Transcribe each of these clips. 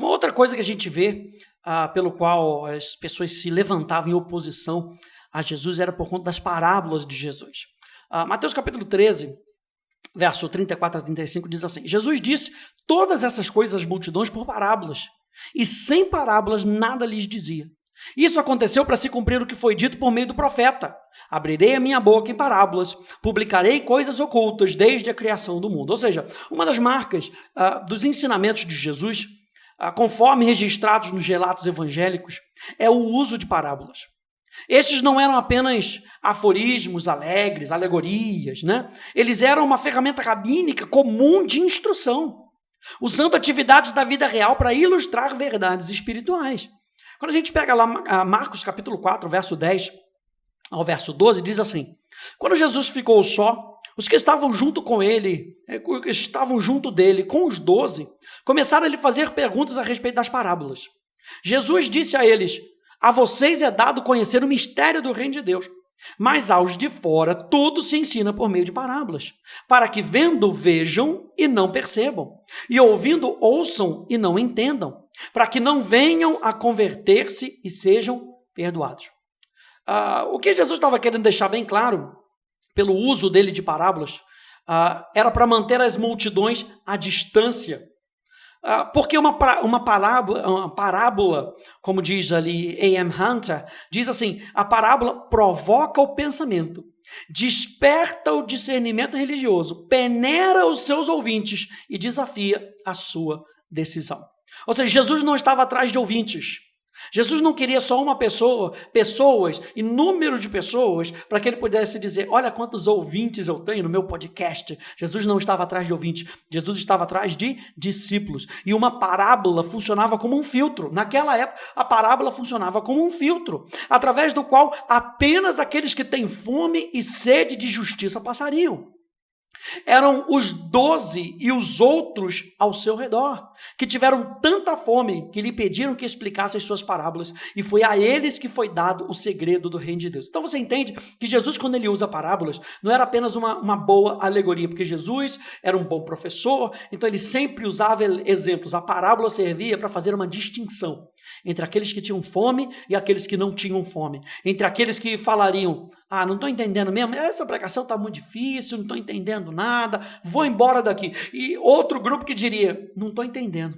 Uma outra coisa que a gente vê, pelo qual as pessoas se levantavam em oposição a Jesus, era por conta das parábolas de Jesus. Mateus capítulo 13, verso 34 a 35, diz assim: Jesus disse todas essas coisas às multidões por parábolas, e sem parábolas nada lhes dizia. Isso aconteceu para se cumprir o que foi dito por meio do profeta: abrirei a minha boca em parábolas, publicarei coisas ocultas desde a criação do mundo. Ou seja, uma das marcas dos ensinamentos de Jesus, conforme registrados nos relatos evangélicos, é o uso de parábolas. Estes não eram apenas aforismos alegres, alegorias, né? Eles eram uma ferramenta rabínica comum de instrução, usando atividades da vida real para ilustrar verdades espirituais. Quando a gente pega lá Marcos capítulo 4, verso 10 ao verso 12, diz assim: quando Jesus ficou só, os que estavam junto com ele, estavam junto dele com os 12, começaram a lhe fazer perguntas a respeito das parábolas. Jesus disse a eles: a vocês é dado conhecer o mistério do reino de Deus, mas aos de fora tudo se ensina por meio de parábolas, para que vendo vejam e não percebam, e ouvindo ouçam e não entendam, para que não venham a converter-se e sejam perdoados. O que Jesus estava querendo deixar bem claro, pelo uso dele de parábolas, era para manter as multidões à distância. Porque uma parábola, como diz ali A.M. Hunter, diz assim: a parábola provoca o pensamento, desperta o discernimento religioso, peneira os seus ouvintes e desafia a sua decisão. Ou seja, Jesus não estava atrás de ouvintes. Jesus não queria só uma pessoa, pessoas e número de pessoas para que ele pudesse dizer: olha quantos ouvintes eu tenho no meu podcast. Jesus não estava atrás de ouvintes, Jesus estava atrás de discípulos. E uma parábola funcionava como um filtro. Naquela época, a parábola funcionava como um filtro, através do qual apenas aqueles que têm fome e sede de justiça passariam. Eram os 12 e os outros ao seu redor, que tiveram tanta fome que lhe pediram que explicasse as suas parábolas, e foi a eles que foi dado o segredo do reino de Deus. Então você entende que Jesus, quando ele usa parábolas, não era apenas uma boa alegoria, porque Jesus era um bom professor, então ele sempre usava exemplos. A parábola servia para fazer uma distinção entre aqueles que tinham fome e aqueles que não tinham fome, entre aqueles que falariam: não estou entendendo mesmo, essa pregação está muito difícil, não estou entendendo nada, vou embora daqui. E outro grupo que diria: não estou entendendo,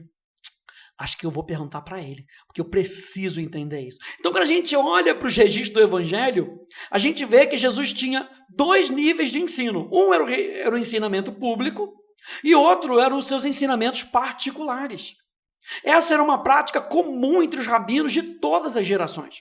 acho que eu vou perguntar para ele, porque eu preciso entender isso. Então, quando a gente olha para os registros do Evangelho, a gente vê que Jesus tinha 2 níveis de ensino. Um era o ensinamento público e outro eram os seus ensinamentos particulares. Essa era uma prática comum entre os rabinos de todas as gerações.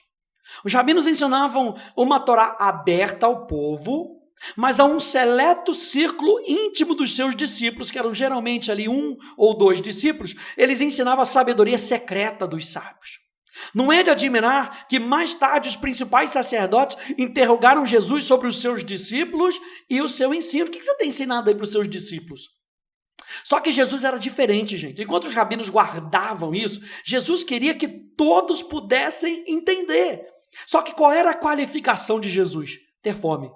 Os rabinos ensinavam uma Torá aberta ao povo, mas a um seleto círculo íntimo dos seus discípulos, que eram geralmente ali 1 ou 2 discípulos, eles ensinavam a sabedoria secreta dos sábios. Não é de admirar que mais tarde os principais sacerdotes interrogaram Jesus sobre os seus discípulos e o seu ensino. O que você tem ensinado aí para os seus discípulos? Só que Jesus era diferente, gente. Enquanto os rabinos guardavam isso, Jesus queria que todos pudessem entender. Só que qual era a qualificação de Jesus? Ter fome.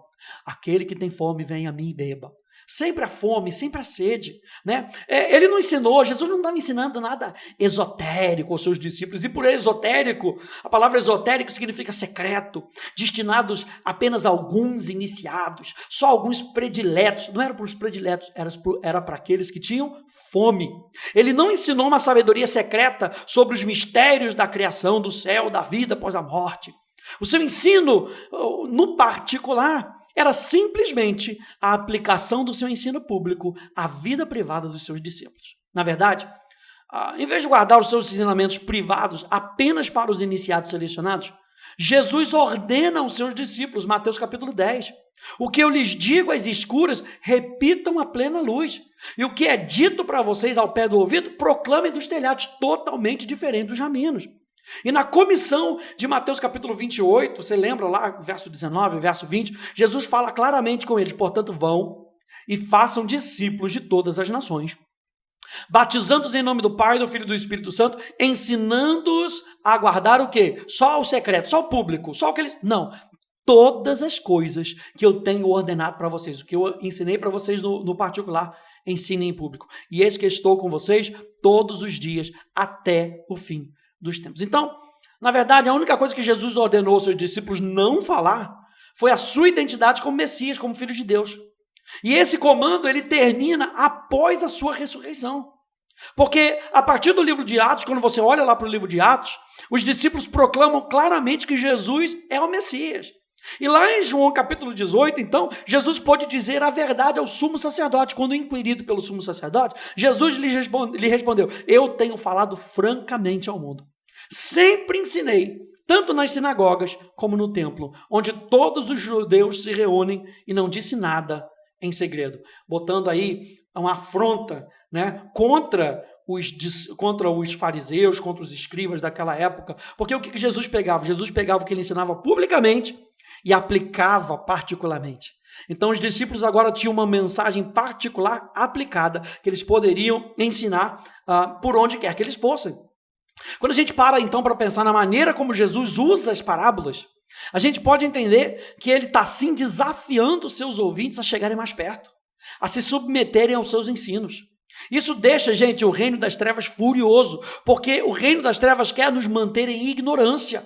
Aquele que tem fome, venha a mim e beba. Sempre a fome, sempre a sede, né? Ele não ensinou, Jesus não estava ensinando nada esotérico aos seus discípulos. E por esotérico, a palavra esotérico significa secreto, destinados apenas a alguns iniciados, só alguns prediletos. Não era para os prediletos, era para aqueles que tinham fome. Ele não ensinou uma sabedoria secreta sobre os mistérios da criação, do céu, da vida após a morte. O seu ensino, no particular, era simplesmente a aplicação do seu ensino público à vida privada dos seus discípulos. Na verdade, em vez de guardar os seus ensinamentos privados apenas para os iniciados selecionados, Jesus ordena aos seus discípulos, Mateus capítulo 10, o que eu lhes digo às escuras, repitam à plena luz. E o que é dito para vocês ao pé do ouvido, proclamem dos telhados, totalmente diferente dos rabinos. E na comissão de Mateus capítulo 28, você lembra lá, verso 19, verso 20, Jesus fala claramente com eles: portanto, vão e façam discípulos de todas as nações, batizando-os em nome do Pai, do Filho e do Espírito Santo, ensinando-os a guardar o quê? Só o secreto, só o público, só o que eles... Não, todas as coisas que eu tenho ordenado para vocês, o que eu ensinei para vocês no particular, ensinem em público. E eis que estou com vocês todos os dias até o fim dos tempos. Então, na verdade, a única coisa que Jesus ordenou aos seus discípulos não falar foi a sua identidade como Messias, como Filho de Deus. E esse comando, ele termina após a sua ressurreição. Porque a partir do livro de Atos, quando você olha lá para o livro de Atos, os discípulos proclamam claramente que Jesus é o Messias. E lá em João capítulo 18, então, Jesus pode dizer a verdade ao sumo sacerdote. Quando inquirido pelo sumo sacerdote, Jesus lhe respondeu: eu tenho falado francamente ao mundo. Sempre ensinei, tanto nas sinagogas como no templo, onde todos os judeus se reúnem, e não disse nada em segredo, botando aí uma afronta, né, contra os fariseus, contra os escribas daquela época. Porque o que Jesus pegava? Jesus pegava o que ele ensinava publicamente e aplicava particularmente. Então os discípulos agora tinham uma mensagem particular aplicada, que eles poderiam ensinar por onde quer que eles fossem. Quando a gente para então para pensar na maneira como Jesus usa as parábolas, a gente pode entender que ele está sim desafiando os seus ouvintes a chegarem mais perto, a se submeterem aos seus ensinos. Isso deixa, gente, o reino das trevas furioso, porque o reino das trevas quer nos manter em ignorância.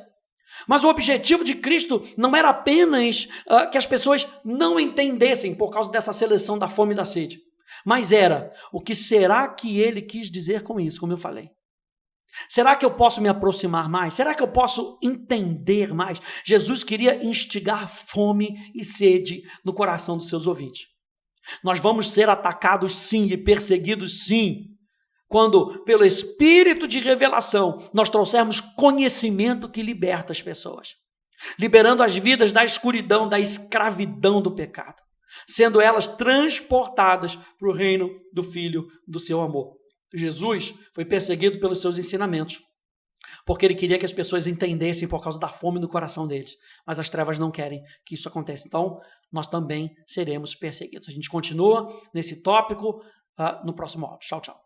Mas o objetivo de Cristo não era apenas que as pessoas não entendessem por causa dessa seleção da fome e da sede, mas era o que será que ele quis dizer com isso, como eu falei. Será que eu posso me aproximar mais? Será que eu posso entender mais? Jesus queria instigar fome e sede no coração dos seus ouvintes. Nós vamos ser atacados sim e perseguidos sim, quando pelo Espírito de revelação nós trouxermos conhecimento que liberta as pessoas, liberando as vidas da escuridão, da escravidão do pecado, sendo elas transportadas para o reino do Filho do seu amor. Jesus foi perseguido pelos seus ensinamentos, porque ele queria que as pessoas entendessem por causa da fome no coração deles, mas as trevas não querem que isso aconteça. Então, nós também seremos perseguidos. A gente continua nesse tópico no próximo áudio. Tchau, tchau.